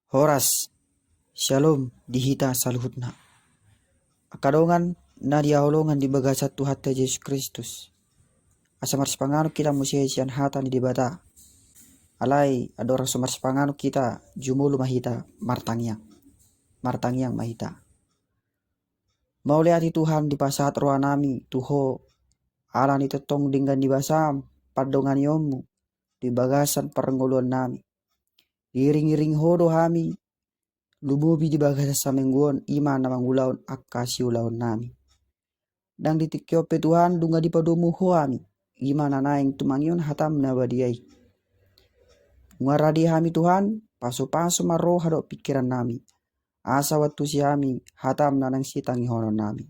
Horas, Shalom dihita saluhutna. Akadongan na diaholongan di bagasa Tuhan Yesus Kristus. Asa mars pangano kita musiasian hata ni dibata. Alai adora sumars pangano kita jumulu mahita martangyang mahita. Mauliati Tuhan di pasat roa nami tuho ala ni tetong dinggan di basam padongan yomu di bagasan perengoluan nami. Iring-iring hodo hami lububi di bagasa samengguon ima na mangulaon akasi ulaon nami. Dang ditikyope Tuhan dunga di padomu hoami ima na naing tumangion hatam na badiai. Ngaradi hami Tuhan paso-paso maroh hadok pikiran nami. Asa waktu si hami hatam na nang sitangi hono nami.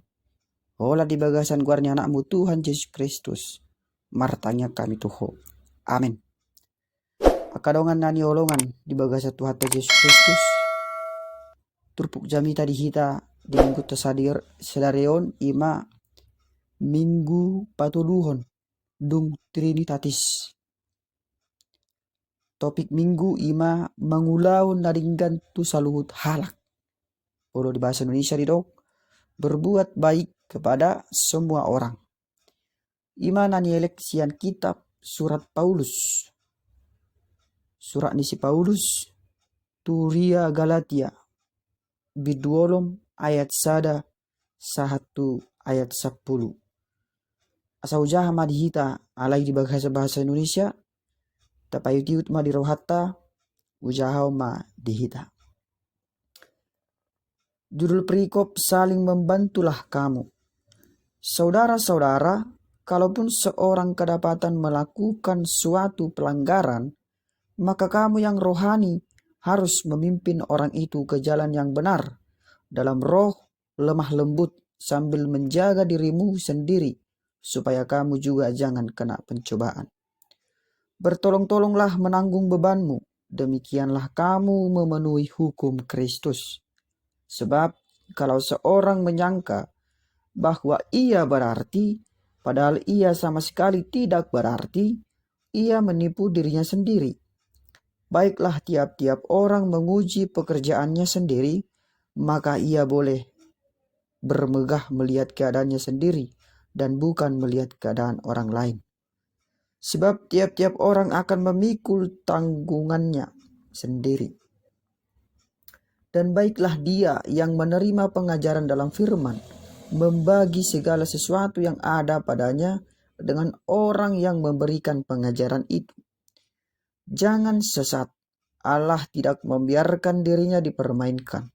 Hola di bagasan guarnya anakmu Tuhan Yesus Kristus. Martanya kami tuho. Amin. Akadongan nani olongan di bagasa Tuhan Yesus Kristus. Turpuk jami tadi hita di minggu tersadir selareon ima minggu patuluhon dung trinitatis. Topik minggu ima mangulaun naringgan tu saluhut halak. Kalau di bahasa Indonesia didok berbuat baik kepada semua orang. Ima nani eleksian kitab surat Paulus. Surat nisi Paulus Turia Galatia biduolom ayat sada sahatu ayat 10. Asa ujaha madihita alai di bahasa Indonesia tapayutiut ma di rohata ujaha ma dihita. Judul perikop saling membantulah kamu. Saudara-saudara, kalaupun seorang kedapatan melakukan suatu pelanggaran, maka kamu yang rohani harus memimpin orang itu ke jalan yang benar, dalam roh lemah lembut sambil menjaga dirimu sendiri, supaya kamu juga jangan kena pencobaan. Bertolong-tolonglah menanggung bebanmu, demikianlah kamu memenuhi hukum Kristus. Sebab kalau seorang menyangka bahwa ia berarti, padahal ia sama sekali tidak berarti, ia menipu dirinya sendiri. Baiklah tiap-tiap orang menguji pekerjaannya sendiri, maka ia boleh bermegah melihat keadaannya sendiri dan bukan melihat keadaan orang lain. Sebab tiap-tiap orang akan memikul tanggungannya sendiri. Dan baiklah dia yang menerima pengajaran dalam firman, membagi segala sesuatu yang ada padanya dengan orang yang memberikan pengajaran itu. Jangan sesat, Allah tidak membiarkan dirinya dipermainkan.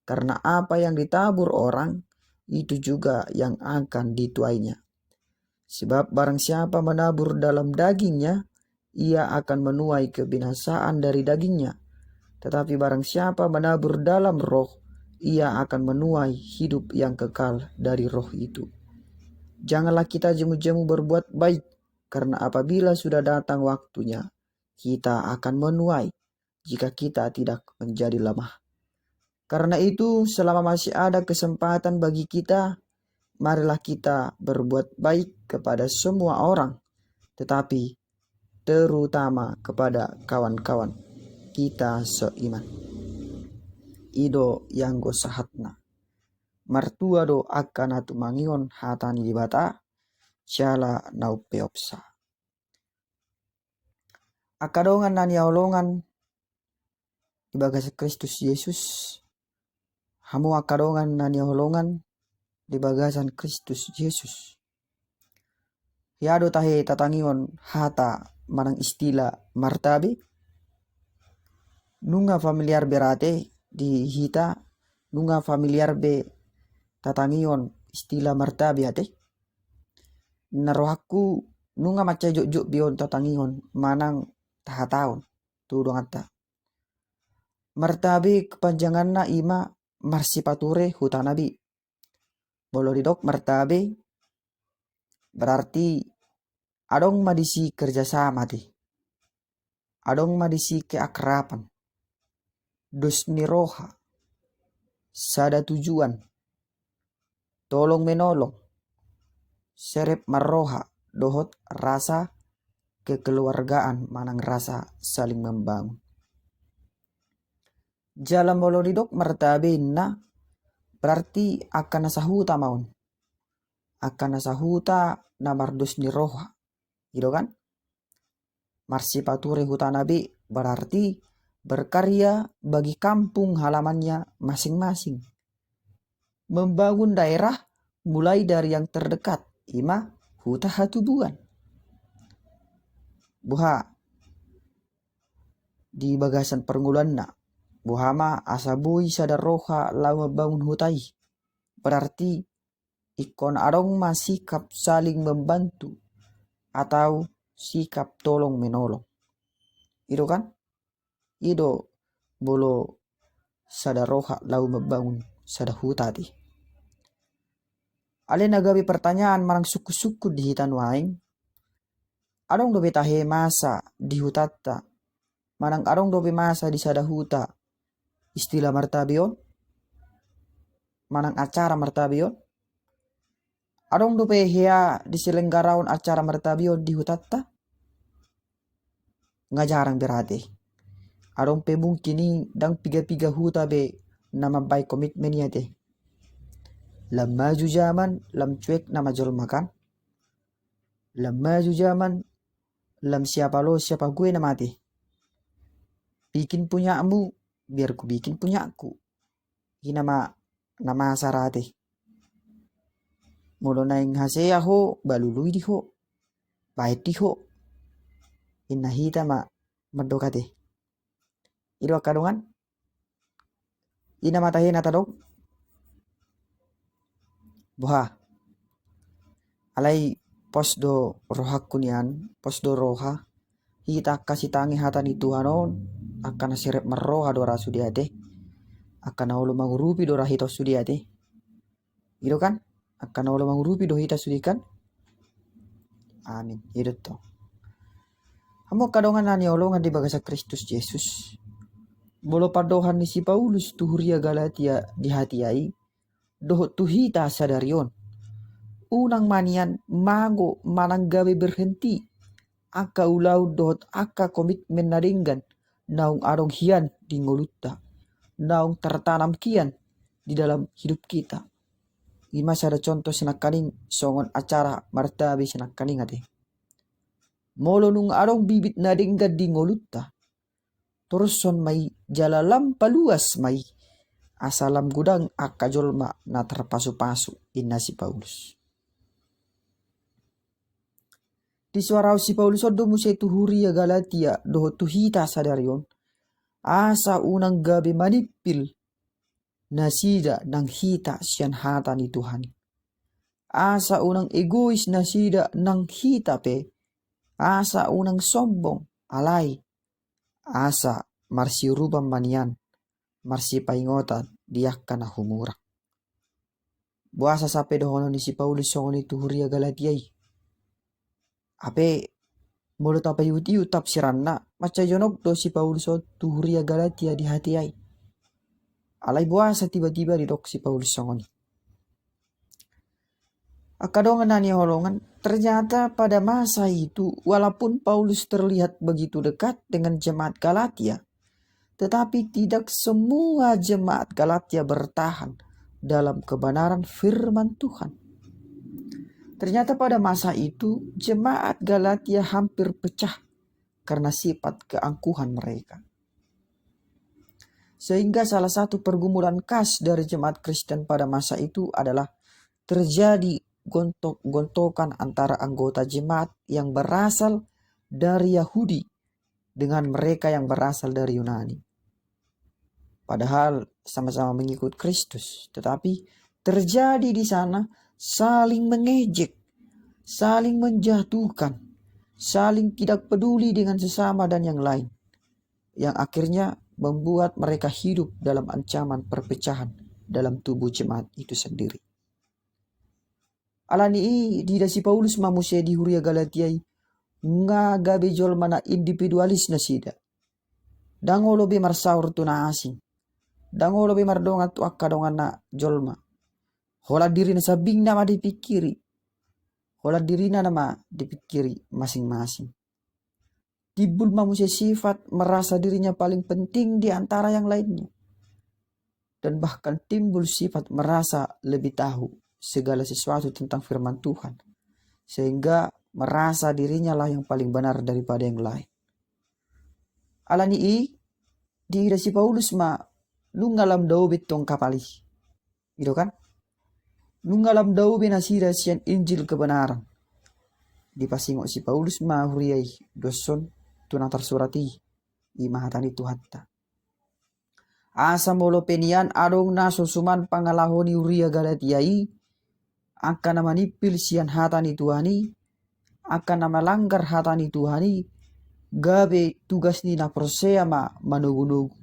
Karena apa yang ditabur orang, itu juga yang akan dituainya. Sebab barang siapa menabur dalam dagingnya, ia akan menuai kebinasaan dari dagingnya. Tetapi barang siapa menabur dalam roh, ia akan menuai hidup yang kekal dari roh itu. Janganlah kita jemu-jemu berbuat baik, karena apabila sudah datang waktunya, kita akan menuai jika kita tidak menjadi lemah. Karena itu, selama masih ada kesempatan bagi kita, marilah kita berbuat baik kepada semua orang, tetapi terutama kepada kawan-kawan kita seiman. Ido yang go sahatna. Martua do akan atu mangion hatani dibata, syala nau peopsa. Akadongan nani aolongan di bagasa Kristus Yesus. Hamu akadongan nani aolongan di bagasan Kristus Yesus. Yado tahe tatangion hata manang istilah martabe. Nunga familiar berate di hita, nunga familiar be tatangion istilah martabe ate. Narohaku nunga maca jok-jok bion tatangion manang tahataon tudong atta. Martabe kepanjanganna ima marsipature hutanabi. Bolo didok martabe berarti adong madisi kerjasama ti. Adong madisi keakraban. Dusni roha. Sada tujuan. Tolong menolong. Serep marroha dohot rasa kekeluargaan manang rasa saling membangun. Jalan bolo didok martabin na berarti akan nasahuta maun. Akan nasahuta na mardus ni roha. Gitu kan? Marsi pature huta nabi berarti berkarya bagi kampung halamannya masing-masing. Membangun daerah mulai dari yang terdekat. Ima huta hatubuan. Buha di bagasan pernggulan na. Buhama asabui sadar roha lau membangun hutai. Berarti ikon arong sikap saling membantu atau sikap tolong menolong. Itu kan? Itu bolo sadar roha lau membangun sadar hutati. Ale nagabi pertanyaan marang suku-suku di hitan waing. Arong dobe tahe masa di hutata. Manang arong dobe masa di sadar huta. Istilah martabion. Manang acara martabion. Arong dobe hea diselenggaraon acara martabion di hutata. Ngajarang berarti. Arong pe mungkini dang piga-piga huta be nama baik komitmen ya teh. Lam maju zaman, lam cuek nama jol makan. Lam maju zaman, lam siapa lo siapa gue nama teh. Bikin punyamu, biar ku bikin punyaku. Ini nama sarate. Mulu naing haseya ho, balului di ho. Baik di ho. Inna hita merdokate. Ido akadongan. Ina matahin atadok. Buha. Alai pos do roha kunian, pos do roha. Hita kasih tangi hatan itu hanon. Akan sirep meroha dora sudiate. Akan aulu mangurupi dora hito sudiate. Ido kan? Akan aulu mangurupi do hita sudikan. Amin. Ido to. Amo kadongan nani olongan di bagasa Kristus Yesus. Bolo padohan ni si Paulus tuhuria Galatia di hatiai. Doh tuhita sadarion. Unang manian mago mananggawe berhenti. Aka ulau dohot aka komitmen naringgan. Naung arong hian di ngolutta. Naung tertanam kian di dalam hidup kita. Ima ada contoh sinakaning songon acara martabi sinakaning ate. Molo nung arong bibit naringgan di ngolutta. Terus son may jalalam paluas may asalam gudang akajolma na terpasu-pasu inna si Paulus. Di suara si Paulus odo musay tuhuri ya Galatia doho tuhita sadarion. Asa unang gabi manipil nasida ng hita siyan hata ni Tuhan. Asa unang egois nasida ng hita pe. Asa unang sombong alay. Asa marsi rubang manian. Marsi paingotan diyak ka na humura. Buasa sape dohono ni si Paulus songon ni tuhuri ya Galatiay. Ape mulut apa yuti utap siranna maca jonok do si Paulus tuhuri ya Galatia di hati ay. Alay buasa tiba-tiba didok si Paulus songoni. Akadongan nani holongan, ternyata pada masa itu walaupun Paulus terlihat begitu dekat dengan jemaat Galatia, tetapi tidak semua jemaat Galatia bertahan dalam kebenaran firman Tuhan. Ternyata pada masa itu jemaat Galatia hampir pecah karena sifat keangkuhan mereka. Sehingga salah satu pergumulan khas dari jemaat Kristen pada masa itu adalah terjadi gontok-gontokan antara anggota jemaat yang berasal dari Yahudi dengan mereka yang berasal dari Yunani. Padahal sama-sama mengikut Kristus, tetapi terjadi di sana saling mengejek, saling menjatuhkan, saling tidak peduli dengan sesama dan yang lain, yang akhirnya membuat mereka hidup dalam ancaman perpecahan dalam tubuh jemaat itu sendiri. Alani di si Paulus mamusia di Huria Galatiai nga gabe jol mana individualis na sida. Dango lobe marsaur tu na asing. Dango lobe mardonga tu akadongan na jolma. Hola diri na sabing nama dipikiri. Hola diri na nama dipikiri masing-masing. Tibul manusia sifat merasa dirinya paling penting di antara yang lainnya. dan bahkan timbul sifat merasa lebih tahu segala sesuatu tentang firman Tuhan, sehingga merasa dirinya lah yang paling benar daripada yang lain. Alani di si Paulus nu ngalam daw bitong kapali. Gitu kan? Nu ngalam daw binasira sian Injil kebenaran. Di pasingok si Paulus huriyai doson tunang tersurati i mahatani Tuhatta. Asa molo penian adong na susuman pangalahoni uria galatiai akan nama nipil sian hatani Tuhani, akan nama langgar hatani Tuhani, gabe tugas ni na prosea manugu-nugu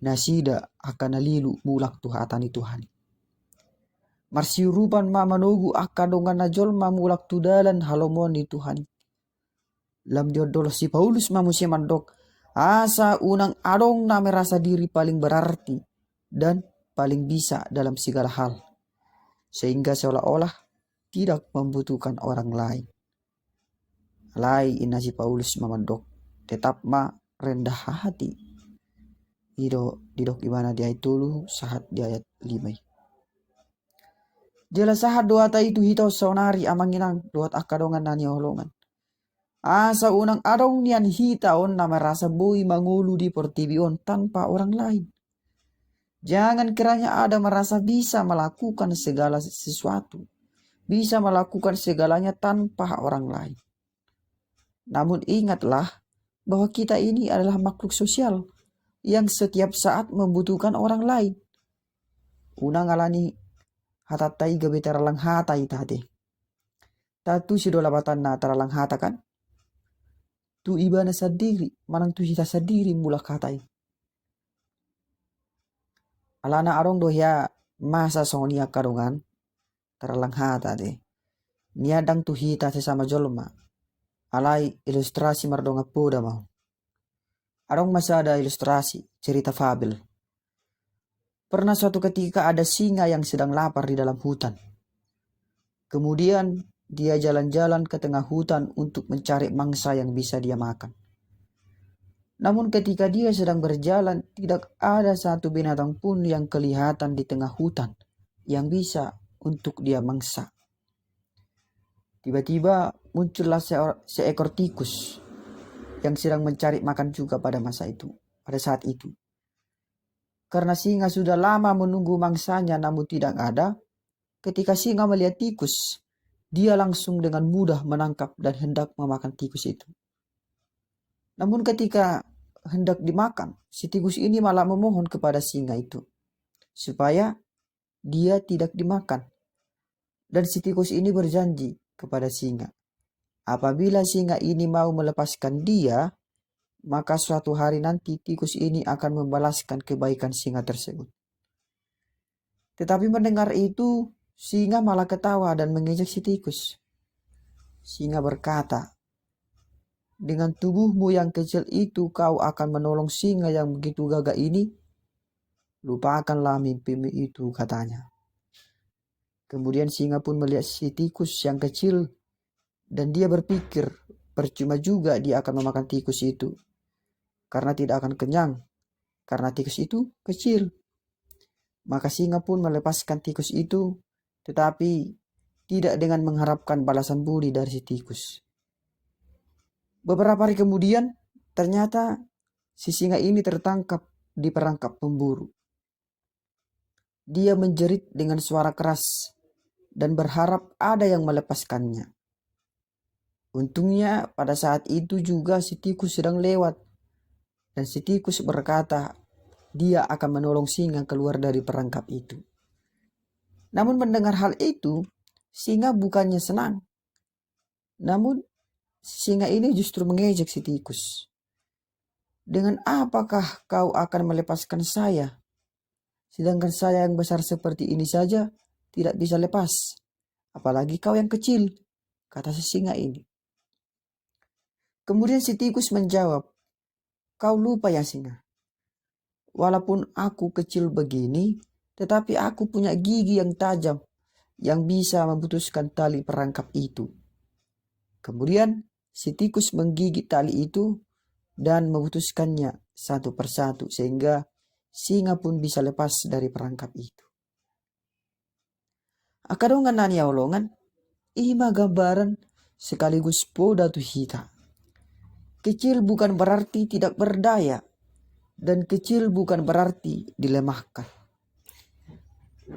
nasida akan nalilu mulak tuhatani Tuhani. Marsiurupan manugu akan dongan najol mulak tudalan halomon ni Tuhani. Lam diodol si Paulus musia mandok asa unang adong na merasa diri paling berarti dan paling bisa dalam segala hal, sehingga seolah-olah tidak membutuhkan orang lain. Alai ina si Paulus mamandok tetap rendah hati. Didok gimana dia itu sahat di ayat 5. Jela sahat doa ta itu hitau sonari amanginang doat akadongan nani holongan. Asa unang adong nian hitaon na merasa boi mangulu di portibion tanpa orang lain. Jangan kiranya ada merasa bisa melakukan segala sesuatu, bisa melakukan segalanya tanpa orang lain. Namun ingatlah bahwa kita ini adalah makhluk sosial yang setiap saat membutuhkan orang lain. Unang alani hatatai gabe teralang hatai tadi. Tatu sidolabatan na teralang hata kan? Tu iba na sadiri, manang tu hita sadiri mula katai. Alana arong dohya masa sonia karungan teralang hata de. Niadang tu hita sesama jolma. Alai ilustrasi mardonga poda mau. Arong masa ada ilustrasi, cerita fabel. Pernah suatu ketika ada singa yang sedang lapar di dalam hutan. Kemudian dia jalan-jalan ke tengah hutan untuk mencari mangsa yang bisa dia makan. Namun ketika dia sedang berjalan, tidak ada satu binatang pun yang kelihatan di tengah hutan yang bisa untuk dia mangsa. Tiba-tiba muncullah seekor tikus yang sedang mencari makan juga pada saat itu. Karena singa sudah lama menunggu mangsanya namun tidak ada, ketika singa melihat tikus, dia langsung dengan mudah menangkap dan hendak memakan tikus itu. Namun ketika hendak dimakan, si tikus ini malah memohon kepada singa itu supaya dia tidak dimakan. Dan si tikus ini berjanji kepada singa, apabila singa ini mau melepaskan dia, maka suatu hari nanti tikus ini akan membalaskan kebaikan singa tersebut. Tetapi mendengar itu, singa malah ketawa dan mengejek si tikus. Singa berkata, dengan tubuhmu yang kecil itu kau akan menolong singa yang begitu gagah ini? Lupakanlah mimpimu itu, katanya. Kemudian singa pun melihat si tikus yang kecil dan dia berpikir percuma juga dia akan memakan tikus itu. Karena tidak akan kenyang, karena tikus itu kecil. Maka singa pun melepaskan tikus itu, tetapi tidak dengan mengharapkan balasan budi dari si tikus. Beberapa hari kemudian, ternyata si singa ini tertangkap di perangkap pemburu. Dia menjerit dengan suara keras dan berharap ada yang melepaskannya. Untungnya pada saat itu juga si tikus sedang lewat. Dan si tikus berkata, dia akan menolong singa keluar dari perangkap itu. Namun mendengar hal itu, singa bukannya senang. Namun singa ini justru mengejek si tikus. Dengan apakah kau akan melepaskan saya? Sedangkan saya yang besar seperti ini saja tidak bisa lepas. Apalagi kau yang kecil, kata si singa ini. Kemudian si tikus menjawab, kau lupa ya singa. Walaupun aku kecil begini, tetapi aku punya gigi yang tajam yang bisa memutuskan tali perangkap itu. Kemudian si tikus menggigit tali itu dan memutuskannya satu persatu sehingga singa pun bisa lepas dari perangkap itu. Akadongan nani aulongan, ima gambaran sekaligus poda tu hita. Kecil bukan berarti tidak berdaya, dan kecil bukan berarti dilemahkan.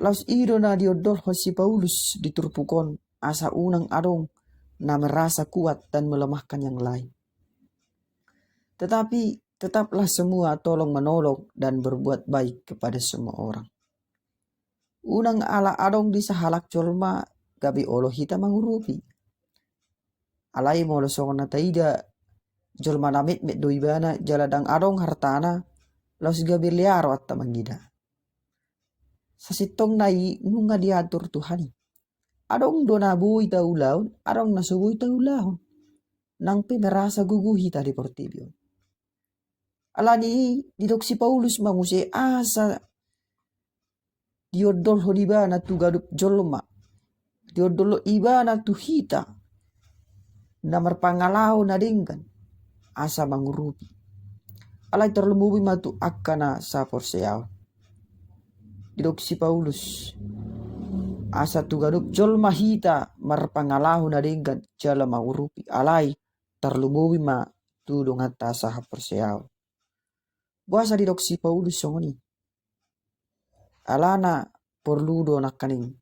Laus ido na diodol hosi Paulus diturpukon asa unang adong na merasa kuat dan melemahkan yang lain. Tetapi tetaplah semua tolong menolong dan berbuat baik kepada semua orang. Unang ala adong di sahalak colma gabi olo hita mangurupi. Alai molo songon na taida jolma namit met doibana jaladang adong hartana laus gabi liaro atta mangida. Sasitong nai nunga diatur Tuhan. Adong do nabui tau laun, adong nasubui tau laun. Nang pe merasa guguhi tadi portibio. Alani didok si Paulus manguse asa diodol ho dibana tu gadup jolma. Diodol ibana tu hita. Namar pangalau nadingkan. Asa mangurupi. Alai terlumubi matu akana sapor seaw. Didok si Paulus. Asa tu gadup jolma hita marpangalahu nadingkan jala mangurupi. Alai terlumubi ma tu dongata sapor seaw. Buasa didok si Paulus songoni. Alana porludo nakaning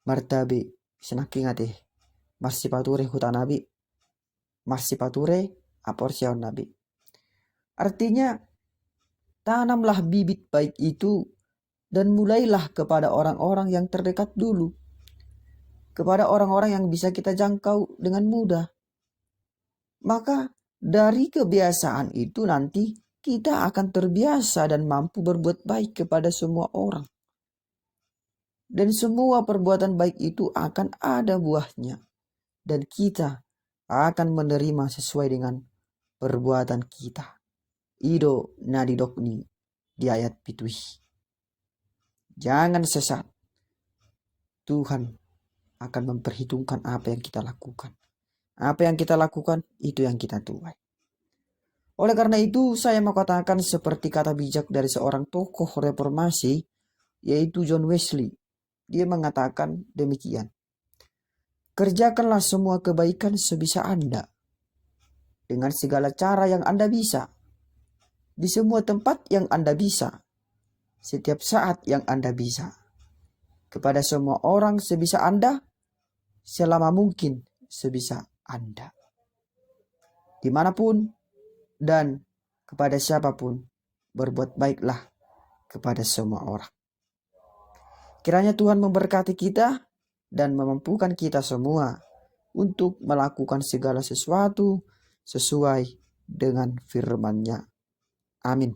martabe senaking ate marsipature hutanabi marsipature apor siawan nabi. Artinya tanamlah bibit baik itu dan mulailah kepada orang-orang yang terdekat dulu, kepada orang-orang yang bisa kita jangkau dengan mudah. Maka dari kebiasaan itu nanti kita akan terbiasa dan mampu berbuat baik kepada semua orang. Dan semua perbuatan baik itu akan ada buahnya. Dan kita akan menerima sesuai dengan perbuatan kita. Ido nadidokni di ayat pitui. Jangan sesat. Tuhan akan memperhitungkan apa yang kita lakukan. Apa yang kita lakukan, itu yang kita tuai. Oleh karena itu, saya mau katakan seperti kata bijak dari seorang tokoh reformasi, yaitu John Wesley. Dia mengatakan demikian. Kerjakanlah semua kebaikan sebisa Anda. Dengan segala cara yang Anda bisa. Di semua tempat yang Anda bisa. Setiap saat yang Anda bisa. Kepada semua orang sebisa Anda. Selama mungkin sebisa Anda. Dimanapun dan kepada siapapun, berbuat baiklah kepada semua orang. Kiranya Tuhan memberkati kita dan memampukan kita semua untuk melakukan segala sesuatu sesuai dengan firman-Nya. Amin.